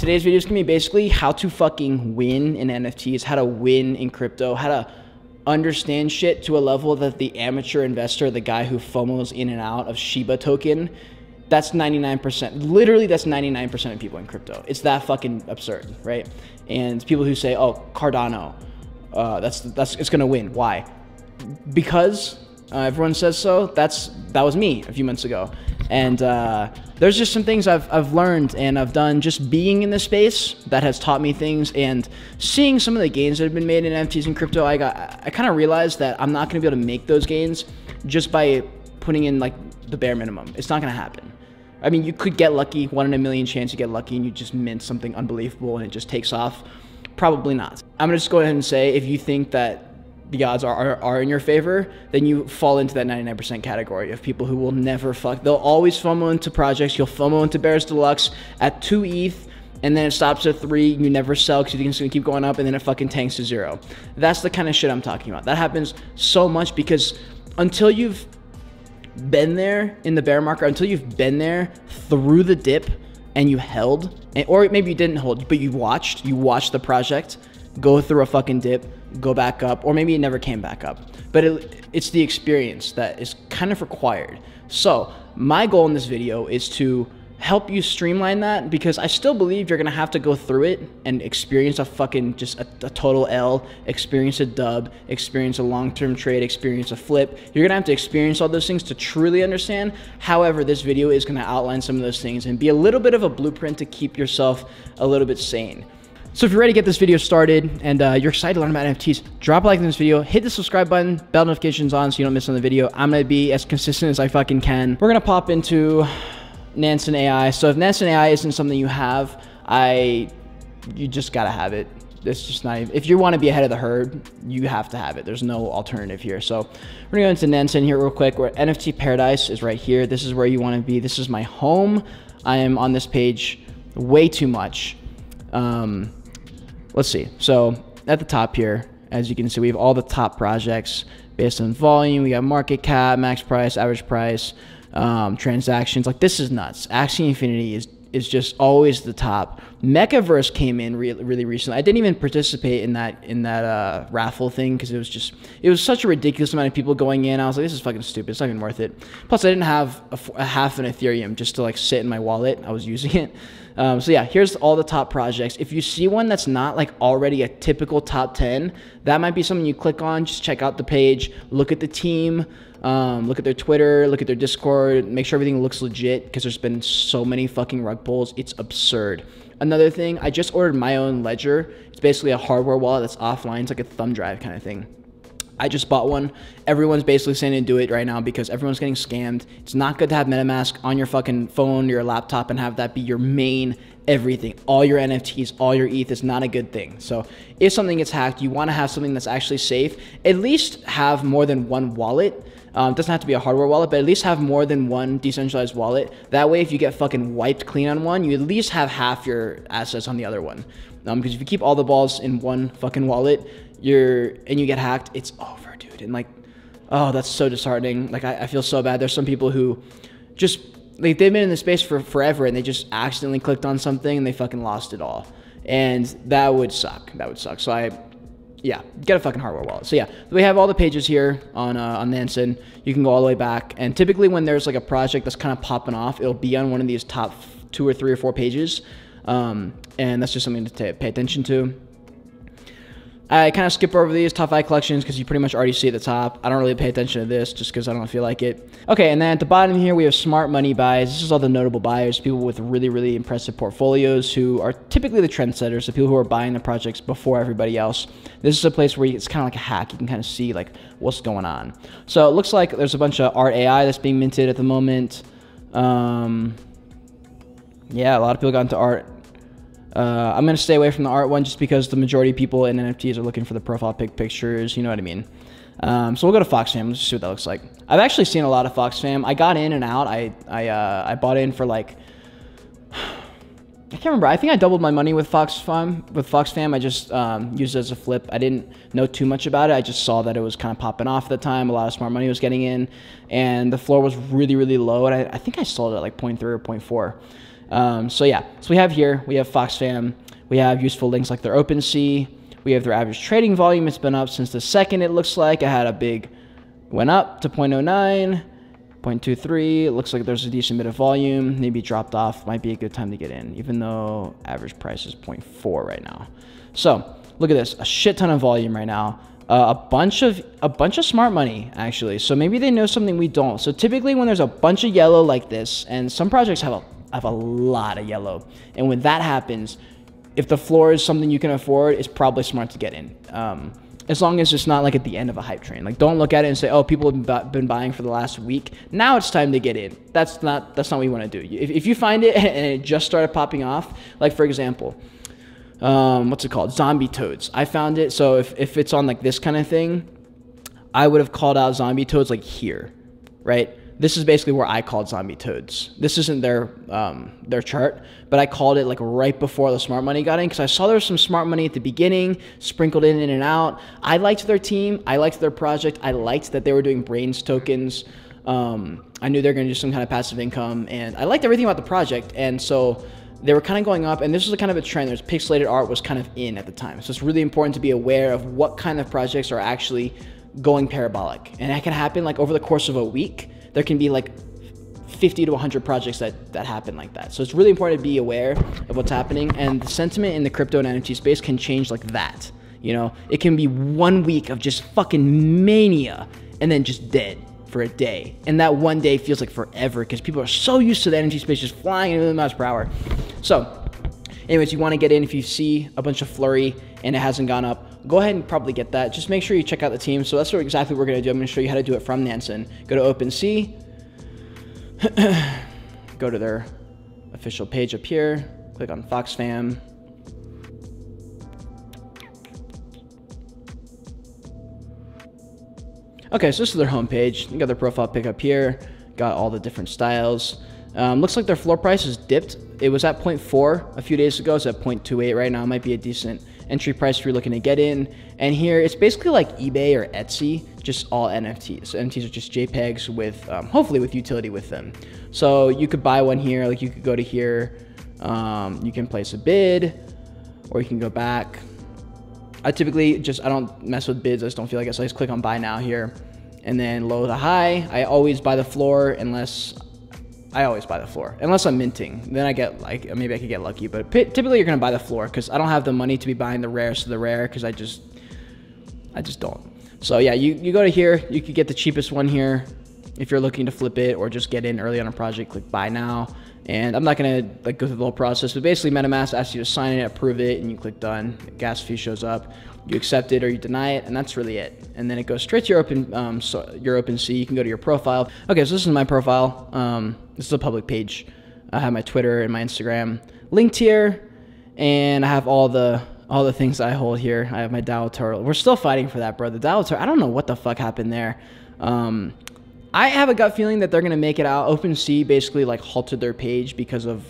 Today's video is gonna be basically how to fucking win in NFTs, how to win in crypto, how to understand shit to a level that the amateur investor, the guy who FOMOs in and out of Shiba token, that's 99%. Literally, that's 99% of people in crypto. It's that fucking absurd, right? And people who say, "Oh, Cardano, it's gonna win." Why? Because everyone says so. That was me a few months ago, and there's just some things I've learned and I've done just being in this space that has taught me things, and seeing some of the gains that have been made in NFTs and crypto. I kind of realized that I'm not gonna be able to make those gains just by putting in like the bare minimum. It's not gonna happen. I mean, you could get lucky, 1 in a million chance you get lucky and you just mint something unbelievable and it just takes off. Probably not. I'm gonna just go ahead and say, if you think that the odds are in your favor, then you fall into that 99% category of people who will never they'll always FOMO into projects. You'll FOMO into Bears Deluxe at 2 ETH, and then it stops at 3, you never sell because you think it's gonna keep going up, and then it fucking tanks to 0. That's the kind of shit I'm talking about. That happens so much because until you've been there in the bear market, until you've been there through the dip and you held, or maybe you didn't hold, but you watched the project go through a fucking dip, go back up, or maybe it never came back up. But it's the experience that is kind of required. So my goal in this video is to help you streamline that, because I still believe you're gonna have to go through it and experience a fucking just a total L, experience a dub, experience a long-term trade, experience a flip. You're gonna have to experience all those things to truly understand. However, this video is gonna outline some of those things and be a little bit of a blueprint to keep yourself a little bit sane. So if you're ready to get this video started and you're excited to learn about NFTs, drop a like in this video, hit the subscribe button, bell notifications on so you don't miss on the video. I'm gonna be as consistent as I fucking can. We're gonna pop into Nansen AI. So if Nansen AI isn't something you have, you just gotta have it. It's just not even, if you want to be ahead of the herd, you have to have it. There's no alternative here. So we're gonna go into Nansen here real quick, where NFT Paradise is right here. This is where you want to be. This is my home. I am on this page way too much. Let's see. So at the top here, as you can see, we have all the top projects based on volume. We got market cap, max price, average price, transactions. Like, this is nuts. Axie Infinity is just always the top. Mechaverse came in really recently. I didn't even participate in that raffle thing because it was such a ridiculous amount of people going in. I was like, this is fucking stupid. It's not even worth it. Plus, I didn't have a half an Ethereum just to like sit in my wallet. I was using it. So yeah, here's all the top projects. If you see one that's not like already a typical top 10, that might be something you click on. Just check out the page, look at the team, look at their Twitter, look at their Discord, make sure everything looks legit, because there's been so many fucking rug pulls. It's absurd. Another thing, I just ordered my own ledger. It's basically a hardware wallet that's offline. It's like a thumb drive kind of thing. I just bought one. Everyone's basically saying to do it right now because everyone's getting scammed. It's not good to have MetaMask on your fucking phone or your laptop and have that be your main everything. All your NFTs, all your ETH is not a good thing. So if something gets hacked, you want to have something that's actually safe. At least have more than one wallet. It doesn't have to be a hardware wallet, but at least have more than one decentralized wallet. That way, if you get fucking wiped clean on one, you at least have half your assets on the other one. Because if you keep all the balls in one fucking wallet, and you get hacked, it's over, dude. And like, oh, that's so disheartening. Like, I feel so bad. There's some people who just, like, they've been in the space for forever and they just accidentally clicked on something and they fucking lost it all. And that would suck. That would suck. So yeah, get a fucking hardware wallet. So yeah, we have all the pages here on Nansen. You can go all the way back. And typically when there's like a project that's kind of popping off, it'll be on one of these top 2 or 3 or 4 pages. And that's just something to pay attention to. I kind of skip over these top 5 collections because you pretty much already see at the top. I don't really pay attention to this just because I don't feel like it. Okay, and then at the bottom here, we have smart money buys. This is all the notable buyers, people with really, really impressive portfolios who are typically the trendsetters, the people who are buying the projects before everybody else. This is a place where it's kind of like a hack. You can kind of see like what's going on. So it looks like there's a bunch of art AI that's being minted at the moment. Yeah, a lot of people got into art. I'm going to stay away from the art one just because the majority of people in NFTs are looking for the profile pic pictures, you know what I mean? So we'll go to Fox Fam. Let's just see what that looks like. I've actually seen a lot of Fox Fam. I got in and out. I bought in for like, I can't remember. I think I doubled my money with Fox Fam. I just used it as a flip. I didn't know too much about it. I just saw that it was kind of popping off at the time. A lot of smart money was getting in, and the floor was really, really low. And I think I sold it at like 0.3 or 0.4. So we have here, we have FoxFam, we have useful links like their OpenSea, we have their average trading volume. It's been up since the second, it looks like. I had a big, went up to 0.09, 0.23. It looks like there's a decent bit of volume, maybe dropped off, might be a good time to get in, even though average price is 0.4 right now. So look at this, a shit ton of volume right now. A bunch of smart money, actually. So maybe they know something we don't. So typically when there's a bunch of yellow like this, and some projects have a lot of yellow, and when that happens, if the floor is something you can afford, it's probably smart to get in. As long as it's not like at the end of a hype train. Like, don't look at it and say, oh, people have been buying for the last week, now it's time to get in. That's not what you want to do. If you find it and it just started popping off, like for example, what's it called? Zombie toads. I found it. So if it's on like this kind of thing, I would have called out zombie toads like here, right? This is basically where I called zombie toads. This isn't their chart, but I called it like right before the smart money got in, because I saw there was some smart money at the beginning, sprinkled in and out. I liked their team. I liked their project. I liked that they were doing brains tokens. I knew they were going to do some kind of passive income, and I liked everything about the project. And so they were kind of going up, and this was a kind of a trend. There's pixelated art was kind of in at the time. So it's really important to be aware of what kind of projects are actually going parabolic. And that can happen like over the course of a week. There can be like 50 to 100 projects that happen like that. So it's really important to be aware of what's happening, and the sentiment in the crypto and NFT space can change like that. You know, it can be 1 week of just fucking mania and then just dead for a day. And that one day feels like forever because people are so used to the NFT space just flying at a million miles per hour. So anyways, you want to get in. If you see a bunch of flurry and it hasn't gone up, go ahead and probably get that. Just make sure you check out the team. So that's exactly what we're going to do. I'm going to show you how to do it from Nansen. Go to OpenSea, go to their official page up here, click on FoxFam. Okay, so this is their homepage. You got their profile pic up here, got all the different styles. Looks like their floor price has dipped. It was at 0.4 a few days ago. It's at 0.28 right now. It might be a decent entry price if you're looking to get in. And here, it's basically like eBay or Etsy, just all NFTs. So NFTs are just JPEGs with, hopefully with utility with them. So you could buy one here, like you could go to here, you can place a bid, or you can go back. I typically I don't mess with bids. I just don't feel like it. So I just click on buy now here and then low to high. I always buy the floor unless I'm minting. Then I get like, maybe I could get lucky, but typically you're going to buy the floor because I don't have the money to be buying the rarest of the rare because I just don't. So yeah, you go to here, you could get the cheapest one here. If you're looking to flip it or just get in early on a project, click buy now. And I'm not gonna like go through the whole process, but basically MetaMask asks you to sign it, approve it, and you click done. Gas fee shows up, you accept it or you deny it, and that's really it. And then it goes straight to your OpenSea. You can go to your profile. Okay, so this is my profile. This is a public page. I have my Twitter and my Instagram linked here, and I have all the things I hold here. I have my DAO turtle. We're still fighting for that, bro. The DAO turtle. I don't know what the fuck happened there. I have a gut feeling that they're gonna make it out. OpenSea basically like halted their page because of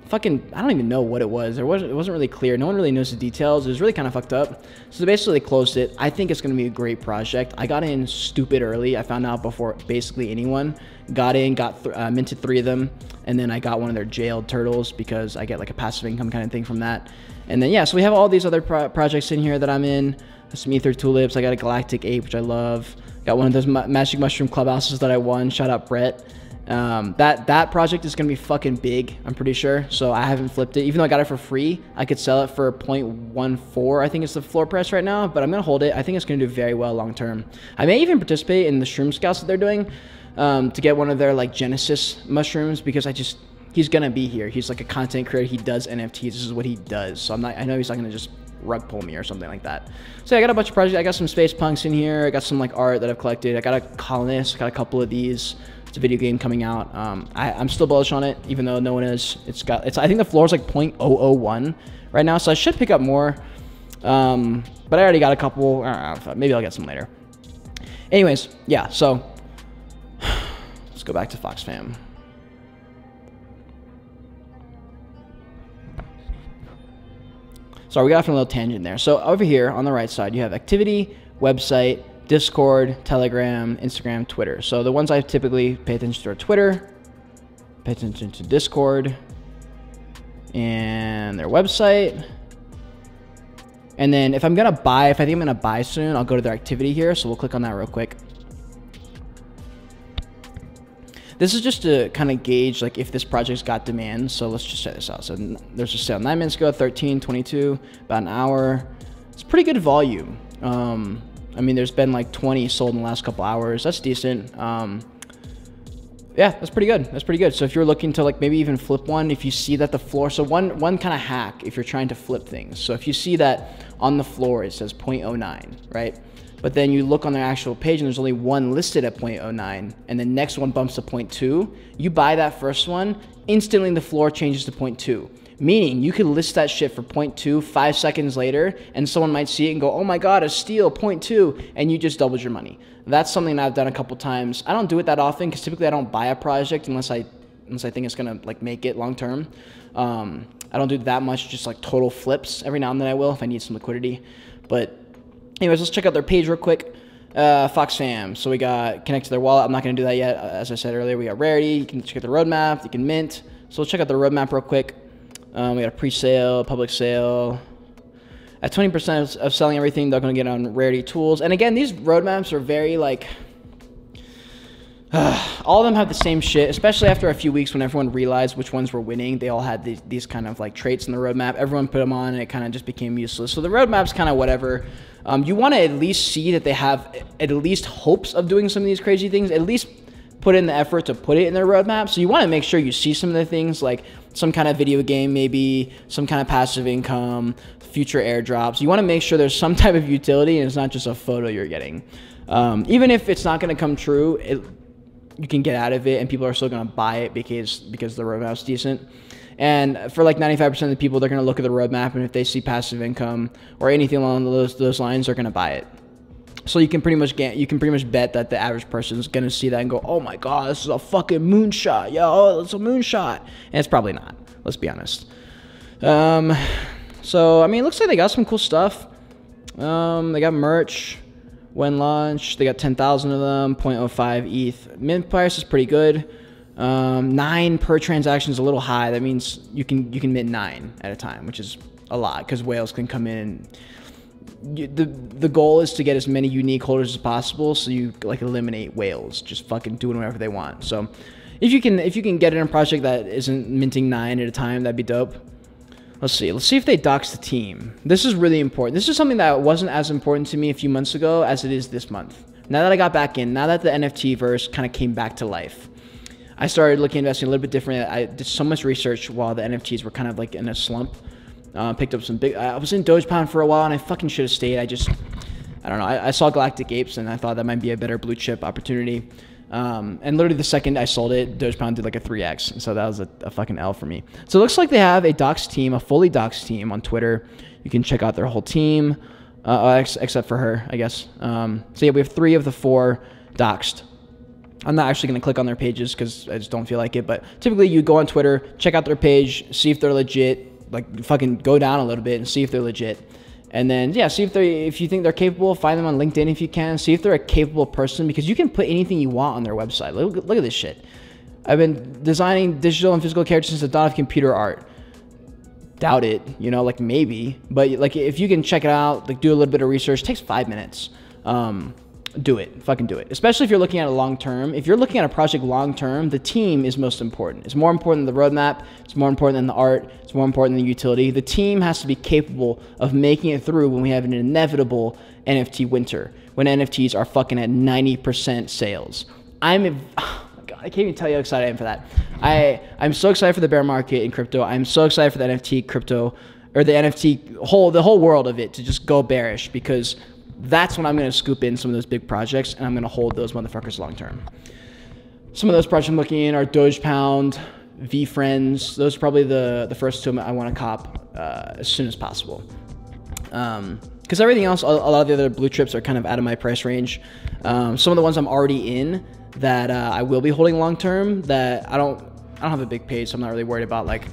fucking, I don't even know what it was. It wasn't really clear. No one really knows the details. It was really kind of fucked up. So basically they closed it. I think it's gonna be a great project. I got in stupid early. I found out before basically anyone got in. Minted 3 of them, and then I got one of their jailed turtles because I get like a passive income kind of thing from that. And then yeah, so we have all these other projects in here that I'm in. Some ether tulips. I got a galactic ape, which I love. Got one of those magic mushroom clubhouses that I won. Shout out Brett. That project is gonna be fucking big, I'm pretty sure. So I haven't flipped it, even though I got it for free. I could sell it for 0.14. I think it's the floor price right now, but I'm gonna hold it. I think it's gonna do very well long term. I may even participate in the shroom scouts that they're doing to get one of their like Genesis mushrooms, because he's gonna be here. He's like a content creator. He does NFTs. This is what he does. So I know he's not gonna just rug pull me or something like that. So I got a bunch of projects. I got some space punks in here. I got some like art that I've collected. I got a colonist. I got a couple of these. It's a video game coming out. I'm still bullish on it, even though no one is. I think the floor is like 0.001 right now, so I should pick up more. But I already got a couple. Maybe I'll get some later. Anyways, yeah. So let's go back to FoxFam. Sorry, we got off on a little tangent there. So over here on the right side, you have activity, website, Discord, Telegram, Instagram, Twitter. So the ones I typically pay attention to are Twitter, pay attention to Discord, and their website. And then if I think I'm gonna buy soon, I'll go to their activity here. So we'll click on that real quick. This is just to kind of gauge like if this project's got demand. So let's just check this out. So there's a sale 9 minutes ago, 13, 22, about an hour. It's pretty good volume. I mean, there's been like 20 sold in the last couple hours. That's decent. Yeah, that's pretty good. That's pretty good. So if you're looking to like maybe even flip one, if you see that the floor, so one kind of hack if you're trying to flip things. So if you see that on the floor, it says 0.09, right? But then you look on their actual page and there's only one listed at 0.09 and the next one bumps to 0.2. You buy that first one, instantly the floor changes to 0.2. Meaning you could list that shit for 0.2 5 seconds later and someone might see it and go, oh my God, a steal, 0.2, and you just doubled your money. That's something that I've done a couple times. I don't do it that often because typically I don't buy a project unless I think it's gonna like make it long term. I don't do that much, just like total flips. Every now and then I will if I need some liquidity. But anyways, let's check out their page real quick. Fox Fam. So we got connect to their wallet. I'm not gonna do that yet. As I said earlier, we got rarity. You can check out the roadmap. You can mint. So let's check out the roadmap real quick. We got a pre-sale, public sale. At 20% of selling everything, they're going to get on rarity tools. And again, these roadmaps are very like, all of them have the same shit, especially after a few weeks when everyone realized which ones were winning. They all had these kind of like traits in the roadmap. Everyone put them on and it kind of just became useless. So the roadmap's kind of whatever. You want to at least see that they have at least hopes of doing some of these crazy things, at least put in the effort to put it in their roadmap. So you want to make sure you see some of the things like some kind of video game, maybe some kind of passive income, future airdrops. You want to make sure there's some type of utility and it's not just a photo you're getting. Even if it's not going to come true, you can get out of it and people are still going to buy it because the roadmap's decent. And for like 95% of the people, they're going to look at the roadmap and if they see passive income or anything along those lines, they're going to buy it. So you can pretty much bet that the average person is going to see that and go, oh my God, this is a fucking moonshot. Yo, it's a moonshot. And it's probably not. Let's be honest. So, I mean, it looks like they got some cool stuff. They got merch when launched. They got 10,000 of them, 0.05 ETH. Mint price is pretty good. 9 per transaction is a little high. That means you can mint 9 at a time, which is a lot because whales can come in. The goal is to get as many unique holders as possible, so you like eliminate whales just fucking doing whatever they want. So if you can get in a project that isn't minting 9 at a time, that'd be dope. Let's see if they dox the team. This is really important. This is something that wasn't as important to me a few months ago as it is this month. Now that I got back in, now that the NFT verse kind of came back to life, I started looking at investing a little bit different. I did so much research while the NFTs were kind of like in a slump. Picked up some big, I was in Dogepound for a while and I fucking should have stayed. I don't know. I saw Galactic Apes and I thought that might be a better blue chip opportunity. And literally the second I sold it, Dogepound did like a 3x. So that was a fucking L for me. So it looks like they have a doxed team, a fully doxed team on Twitter. You can check out their whole team, except for her, I guess. So yeah, we have 3 of the 4 doxed. I'm not actually going to click on their pages because I just don't feel like it. But typically you go on Twitter, check out their page, see if they're legit. Like fucking go down a little bit and see if they're legit. And then, yeah, see if you think they're capable, find them on LinkedIn if you can. See if they're a capable person because you can put anything you want on their website. Look at this shit. I've been designing digital and physical characters since the dawn of computer art. Doubt it, you know, like maybe. But like if you can check it out, like do a little bit of research, it takes 5 minutes. Do it. Fucking do it. Especially if you're looking at it long term. If you're looking at a project long term, the team is most important. It's more important than the roadmap. It's more important than the art. It's more important than the utility. The team has to be capable of making it through when we have an inevitable NFT winter, when NFTs are fucking at 90% sales. Oh my God, I can't even tell you how excited I am for that. I'm so excited for the bear market in crypto. I'm so excited for the NFT crypto, or the NFT the whole world of it to just go bearish, because that's when I'm going to scoop in some of those big projects and I'm going to hold those motherfuckers long term. Some of those projects I'm looking in are Dogepound, VFriends. Those are probably the first 2 I want to cop as soon as possible. Because everything else, a lot of the other blue chips are kind of out of my price range. Some of the ones I'm already in that I will be holding long term, that I don't have a big page, so I'm not really worried about like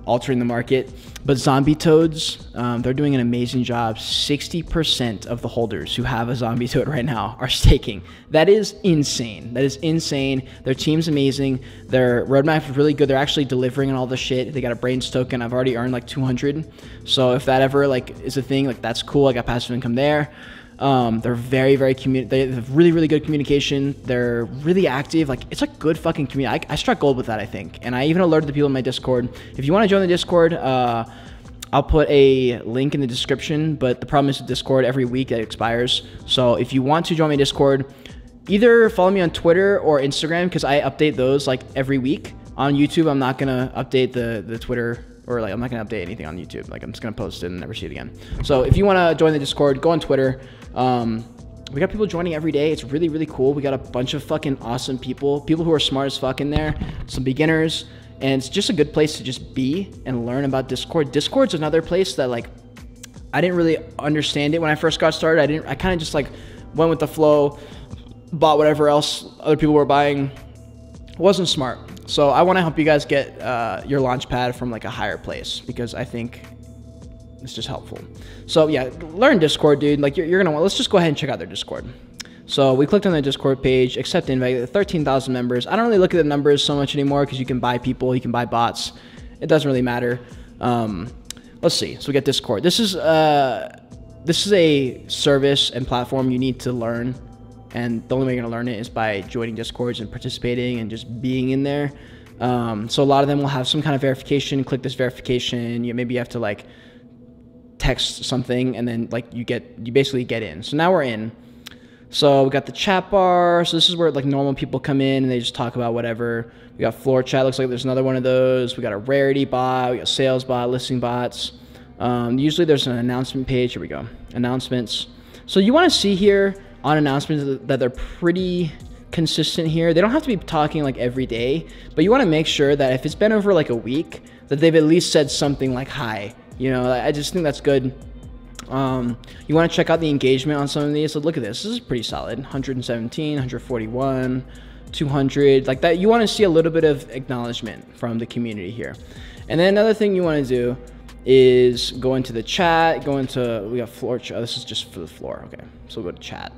altering the market. But zombie toads, they're doing an amazing job. 60% of the holders who have a zombie toad right now are staking. That is insane. That is insane. Their team's amazing. Their roadmap is really good. They're actually delivering on all the shit. They got a brains token. I've already earned like 200. So if that ever like is a thing, like that's cool. I got passive income there. They're very they have really good communication. They're really active. Like, it's a good fucking community. I struck gold with that, I think. And I even alerted the people in my Discord. If you want to join the Discord, I'll put a link in the description, but the problem is with Discord, every week it expires. So if you want to join my Discord, either follow me on Twitter or Instagram, because I update those like every week. On YouTube, I'm not gonna update the Twitter, or like I'm not gonna update anything on YouTube. Like, I'm just gonna post it and never see it again. So if you wanna join the Discord, go on Twitter. We got people joining every day. It's really cool. We got a bunch of fucking awesome people who are smart as fuck in there, some beginners, and it's just a good place to just be and learn about Discord. Discord's another place that, like, I didn't really understand it when I first got started. I kind of just like went with the flow, bought whatever else other people were buying. It wasn't smart. So I want to help you guys get your launch pad from like a higher place, because I think it's just helpful. So yeah, learn Discord, dude. Like, you're gonna want, let's just go ahead and check out their Discord. So we clicked on the Discord page, accept invite, 13,000 members. I don't really look at the numbers so much anymore, because you can buy people, you can buy bots. It doesn't really matter. Let's see. So we got Discord. This is a service and platform you need to learn. And the only way you're gonna learn it is by joining Discords and participating and just being in there. So a lot of them will have some kind of verification. Click this verification. Maybe you have to like text something, and then like you basically get in. So now we're in. So we got the chat bar. So this is where like normal people come in and they just talk about whatever. We got floor chat. Looks like there's another one of those. We got a rarity bot. We got sales bot, listing bots. Usually there's an announcement page. Here we go. Announcements. So you want to see here on announcements that they're pretty consistent here. They don't have to be talking like every day, but you want to make sure that if it's been over like a week, that they've at least said something like hi. You know, I just think that's good. You want to check out the engagement on some of these. So look at this. This is pretty solid. 117, 141, 200. Like that. You want to see a little bit of acknowledgement from the community here. And then another thing you want to do is go into the chat. We got floor chat. This is just for the floor. Okay. So we'll go to chat.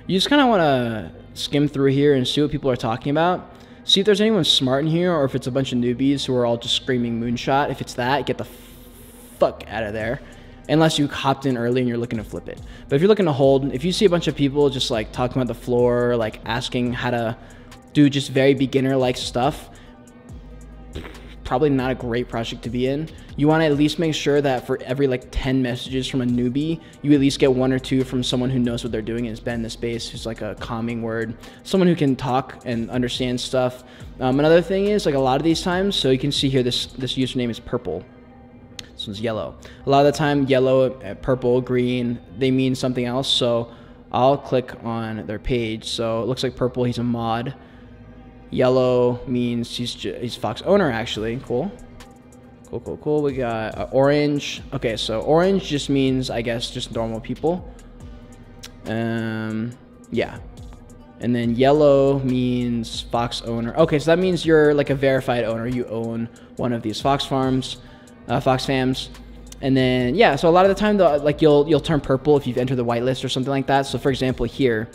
You just kind of want to skim through here and see what people are talking about. See if there's anyone smart in here, or if it's a bunch of newbies who are all just screaming moonshot. If it's that, get the fuck out of there. Unless you hopped in early and you're looking to flip it. But if you're looking to hold, if you see a bunch of people just like talking about the floor, like asking how to do just very beginner like stuff, probably not a great project to be in. You want to at least make sure that for every like 10 messages from a newbie, you at least get 1 or 2 from someone who knows what they're doing and has been in the space, who's like a calming word, someone who can talk and understand stuff. Another thing is, like, a lot of these times, so you can see here this username is purple. This one's yellow. A lot of the time, yellow, purple, green, they mean something else. So I'll click on their page. So it looks like purple, he's a mod. Yellow means he's Fox owner, actually. Cool. We got orange. Okay, so orange just means, I guess, just normal people. Yeah. And then yellow means Fox owner. Okay, so that means you're like a verified owner. You own one of these Fox farms. Fox fams. And then yeah, so a lot of the time though, like you'll turn purple if you've entered the whitelist or something like that. So for example, here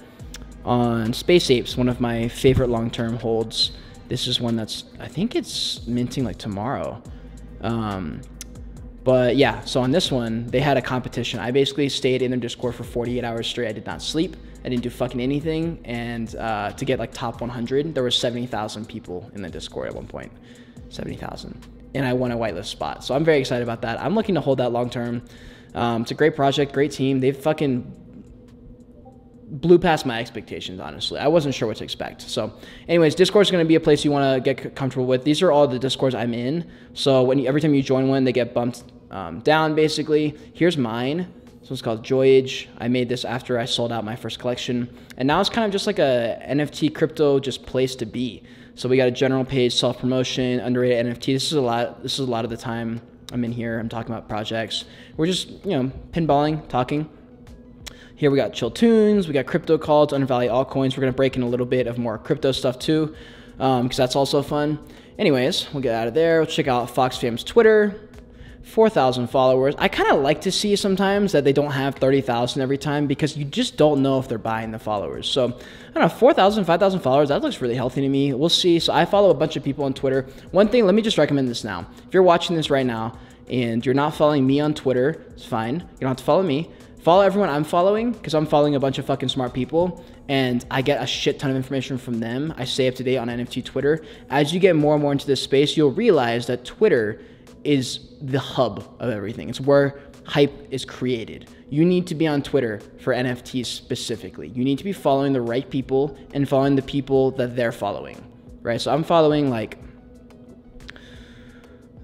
on Space Apes, one of my favorite long-term holds, this is one that's, I think it's minting like tomorrow. But yeah, so on this one, they had a competition. I basically stayed in their Discord for 48 hours straight. I did not sleep. I didn't do fucking anything. And to get like top 100, there were 70,000 people in the Discord at one point. 70,000. And I won a whitelist spot. So I'm very excited about that. I'm looking to hold that long term. It's a great project, great team. They've fucking blew past my expectations, honestly. I wasn't sure what to expect. So anyways, Discord is going to be a place you want to get comfortable with. These are all the Discords I'm in. So every time you join one, they get bumped down, basically. Here's mine. So it's called Joyage. I made this after I sold out my first collection. And now it's kind of just like a NFT crypto just place to be. So we got a general page, self-promotion, underrated NFT. This is a lot of the time I'm in here. I'm talking about projects. We're just, pinballing, talking. Here we got chill tunes. We got crypto calls, undervalued altcoins. We're going to break in a little bit of more crypto stuff too, because that's also fun. Anyways, we'll get out of there. We'll check out FoxFam's Twitter. 4,000 followers. I kind of like to see sometimes that they don't have 30,000 every time, because you just don't know if they're buying the followers. So I don't know, 4,000, 5,000 followers, that looks really healthy to me. We'll see. So I follow a bunch of people on Twitter. One thing, let me just recommend this now. If you're watching this right now and you're not following me on Twitter, it's fine. You don't have to follow me. Follow everyone I'm following, because I'm following a bunch of fucking smart people and I get a shit ton of information from them. I stay up to date on NFT Twitter. As you get more and more into this space, you'll realize that Twitter is the hub of everything. It's where hype is created. You need to be on Twitter for NFTs specifically. You need to be following the right people and following the people that they're following, right? So I'm following like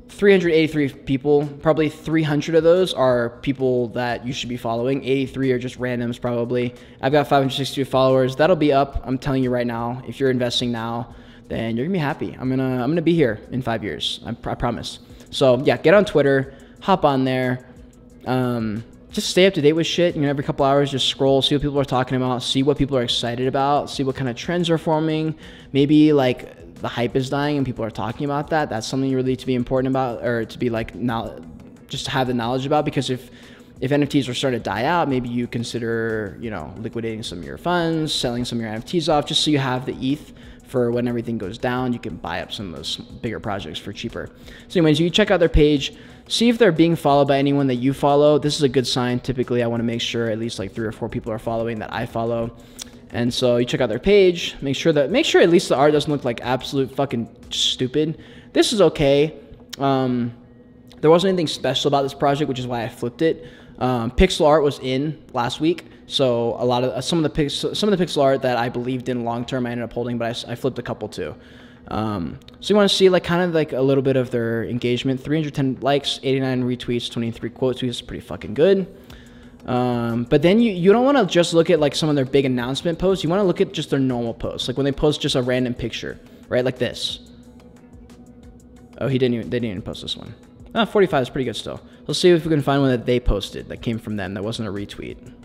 383 people. Probably 300 of those are people that you should be following. 83 are just randoms probably. I've got 562 followers. That'll be up. I'm telling you right now, if you're investing now, then you're gonna be happy. I'm gonna be here in 5 years. I promise. So yeah, get on Twitter, hop on there, just stay up to date with shit. You know, every couple hours, just scroll, see what people are talking about, see what people are excited about, see what kind of trends are forming. Maybe like the hype is dying and people are talking about that. That's something really to be important about, or to be like just to have the knowledge about. Because if NFTs are starting to die out, maybe you consider, you know, liquidating some of your funds, selling some of your NFTs off, just so you have the ETH for when everything goes down. You can buy up some of those bigger projects for cheaper. So anyways, you check out their page, see if they're being followed by anyone that you follow. This is a good sign. Typically, I want to make sure at least like 3 or 4 people are following that I follow. And so you check out their page, make sure at least the art doesn't look like absolute fucking stupid. This is okay. There wasn't anything special about this project, which is why I flipped it. Pixel art was in last week. So a lot of some of the pixel art that I believed in long term, I ended up holding, but I flipped a couple too. So you want to see like kind of like a little bit of their engagement. 310 likes, 89 retweets, 23 quote tweets. Is pretty fucking good. But then you don't want to just look at like some of their big announcement posts. You want to look at just their normal posts, like when they post just a random picture, right? Like this. Oh, they didn't even post this one. 45 is pretty good still. Let's see if we can find one that they posted that came from them that wasn't a retweet.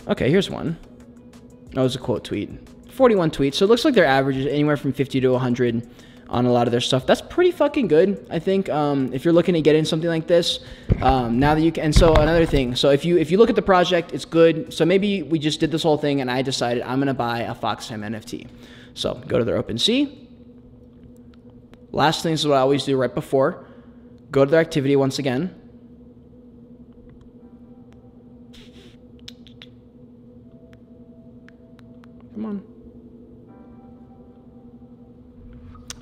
Okay, here's one. Oh, it was a quote tweet. 41 tweets. So it looks like their average is anywhere from 50 to 100 on a lot of their stuff. That's pretty fucking good, I think. If you're looking to get in something like this, now that you can. And so another thing. So if you look at the project, it's good. So maybe we just did this whole thing and I decided I'm gonna buy a FoxFam NFT. So go to their OpenSea. Last thing is what I always do right before. Go to their activity once again. Come on.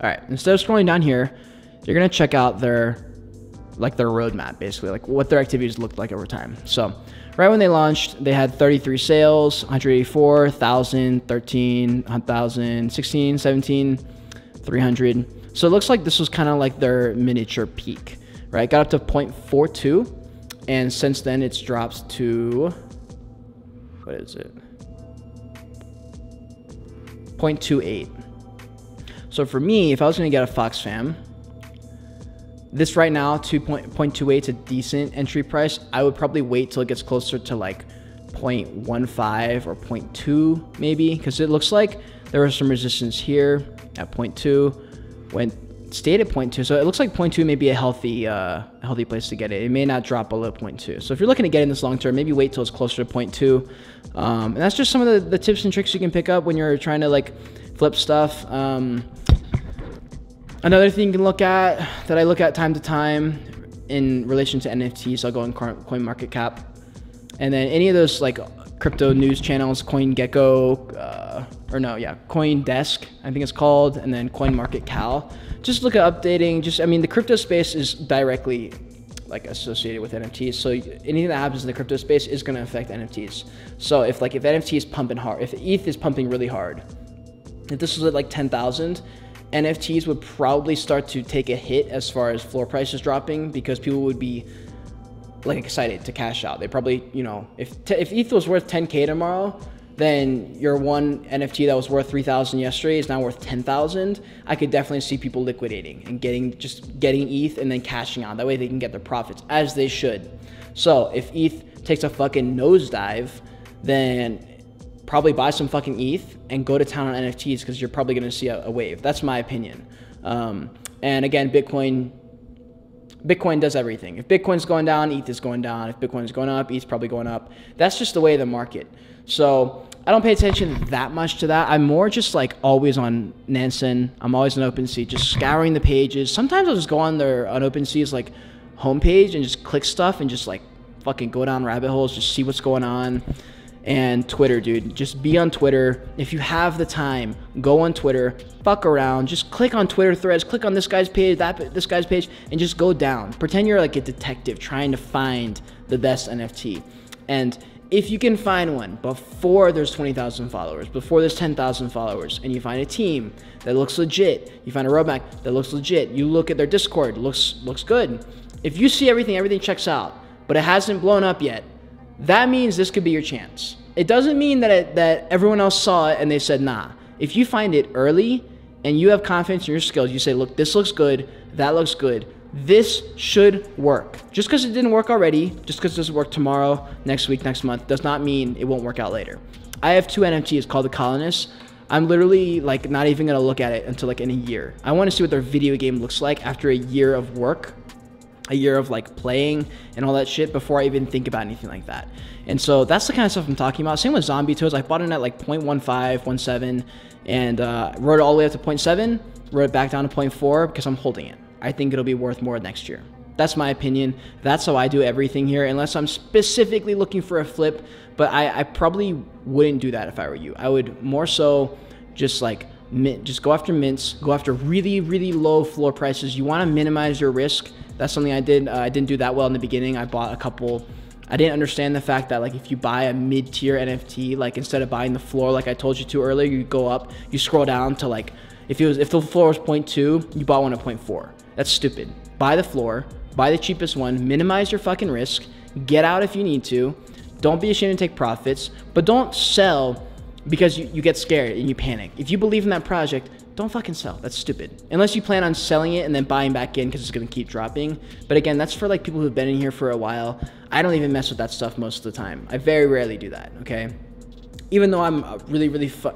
All right, instead of scrolling down here, you're gonna check out their roadmap, basically, like what their activities looked like over time. So right when they launched, they had 33 sales, 184, 1,000, 13, 1,000, 16, 17, 300. So it looks like this was kind of like their miniature peak, right? Got up to 0.42, and since then it's dropped to, what is it? 0.28. So for me, if I was going to get a FoxFam, this right now, 2.28 is a decent entry price. I would probably wait till it gets closer to like 0.15 or 0.2 maybe, because it looks like there was some resistance here at 0.2, stayed at 0.2. So it looks like 0.2 may be a healthy place to get it. It may not drop below 0.2. So if you're looking to get in this long term, maybe wait till it's closer to 0.2. And that's just some of the tips and tricks you can pick up when you're trying to like flip stuff. Another thing you can look at that I look at time to time in relation to NFTs, I'll go in CoinMarketCap, and then any of those like crypto news channels, CoinGecko, CoinDesk, I think it's called, and then CoinMarketCal. Just look at updating. I mean, the crypto space is directly like associated with NFTs, so anything that happens in the crypto space is going to affect NFTs. So if NFT is pumping hard, if ETH is pumping really hard, if this was at like 10,000, NFTs would probably start to take a hit as far as floor prices dropping, because people would be like excited to cash out. They probably, you know, if ETH was worth 10K tomorrow, then your one NFT that was worth 3,000 yesterday is now worth 10,000. I could definitely see people liquidating and getting ETH and then cashing out. That way they can get their profits, as they should. So if ETH takes a fucking nosedive, then probably buy some fucking ETH and go to town on NFTs because you're probably going to see a wave. That's my opinion. And again, Bitcoin does everything. If Bitcoin's going down, ETH is going down. If Bitcoin's going up, ETH's probably going up. That's just the way of the market. So I don't pay attention that much to that. I'm more just like always on Nansen. I'm always on OpenSea, just scouring the pages. Sometimes I'll just go on OpenSea's like homepage and just click stuff and just like fucking go down rabbit holes, just see what's going on. And Twitter, dude, just be on Twitter. If you have the time, go on Twitter, fuck around, just click on Twitter threads, click on this guy's page, this guy's page, and just go down. Pretend you're like a detective trying to find the best NFT. And if you can find one before there's 20,000 followers, before there's 10,000 followers, and you find a team that looks legit, you find a roadmap that looks legit, you look at their Discord, looks good. If you see everything checks out, but it hasn't blown up yet, that means this could be your chance. It doesn't mean that everyone else saw it and they said, nah. If you find it early and you have confidence in your skills, you say, look, this looks good, that looks good, this should work. Just because it didn't work already, just because it doesn't work tomorrow, next week, next month, does not mean it won't work out later. I have 2 NFTs called The Colonists. I'm literally like not even gonna look at it until like in a year. I wanna see what their video game looks like after a year of work, a year of like playing and all that shit before I even think about anything like that. And so that's the kind of stuff I'm talking about. Same with Zombie Toads. I bought it at like 0.15, 0.17 and wrote it all the way up to 0.7, wrote it back down to 0.4 because I'm holding it. I think it'll be worth more next year. That's my opinion. That's how I do everything here, unless I'm specifically looking for a flip. But I probably wouldn't do that if I were you. I would more so just like just go after mints, go after really, really low floor prices. You want to minimize your risk. That's something I did. I didn't do that well in the beginning. I bought a couple. I didn't understand the fact that like if you buy a mid-tier NFT, like instead of buying the floor like I told you to earlier, you go up, you scroll down to like if the floor was 0.2, you bought one at 0.4. That's stupid. Buy the floor, buy the cheapest one, minimize your fucking risk, get out if you need to. Don't be ashamed to take profits, but don't sell because you get scared and you panic. If you believe in that project, don't fucking sell. That's stupid. Unless you plan on selling it and then buying back in because it's going to keep dropping. But again, that's for like people who've been in here for a while. I don't even mess with that stuff most of the time. I very rarely do that, okay? Even though I'm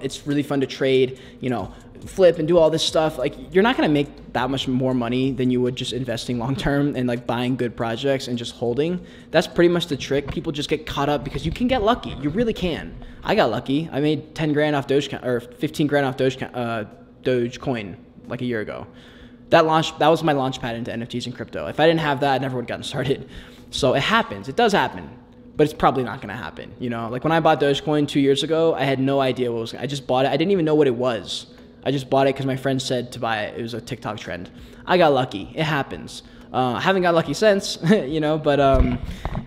it's really fun to trade, you know, flip and do all this stuff. Like you're not going to make that much more money than you would just investing long-term and like buying good projects and just holding. That's pretty much the trick. People just get caught up because you can get lucky. You really can. I got lucky. I made 10 grand off Dogecoin or 15 grand off Dogecoin like a year ago. That was my launch pad into NFTs and crypto. If I didn't have that, I never would have gotten started. So it happens. It does happen. But it's probably not going to happen. You know, like when I bought Dogecoin 2 years ago, I had no idea what was. I just bought it. I didn't even know what it was. I just bought it because my friend said to buy it. It was a TikTok trend. I got lucky. It happens. I haven't got lucky since, you know, but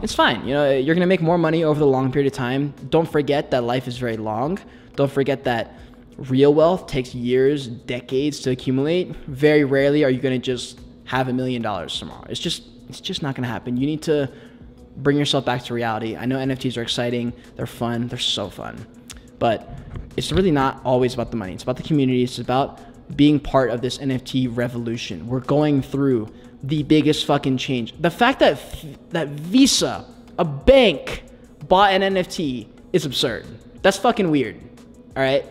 it's fine. You know, you're going to make more money over the long period of time. Don't forget that life is very long. Don't forget that real wealth takes years, decades to accumulate. Very rarely are you going to just have $1 million tomorrow. It's just not going to happen. You need to bring yourself back to reality. I know NFTs are exciting. They're fun. They're so fun. But it's really not always about the money. It's about the community. It's about being part of this NFT revolution. We're going through the biggest fucking change. The fact that Visa, a bank, bought an NFT is absurd. That's fucking weird. All right?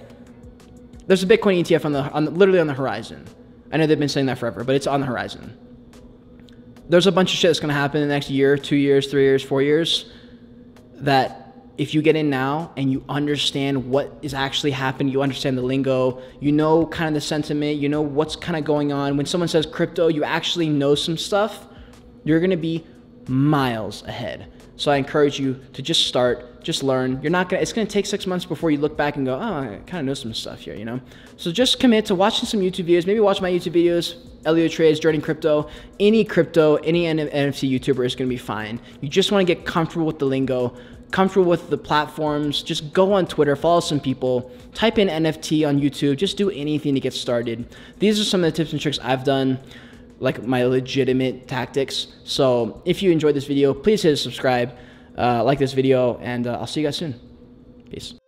There's a Bitcoin ETF literally on the horizon. I know they've been saying that forever, but it's on the horizon. There's a bunch of shit that's going to happen in the next year, 2 years, 3 years, 4 years that if you get in now and you understand what is actually happening, you understand the lingo, you know kind of the sentiment, you know what's kind of going on. When someone says crypto, you actually know some stuff, you're going to be miles ahead. So I encourage you to just start, just learn. It's going to take 6 months before you look back and go, oh, I kind of know some stuff here, you know? So just commit to watching some YouTube videos. Maybe watch my YouTube videos, Elio Trades, Journey Crypto, any NFT YouTuber is going to be fine. You just want to get comfortable with the lingo, comfortable with the platforms. Just go on Twitter, follow some people, type in NFT on YouTube, just do anything to get started. These are some of the tips and tricks I've done, like my legitimate tactics. So if you enjoyed this video, please hit subscribe, like this video, and I'll see you guys soon. Peace.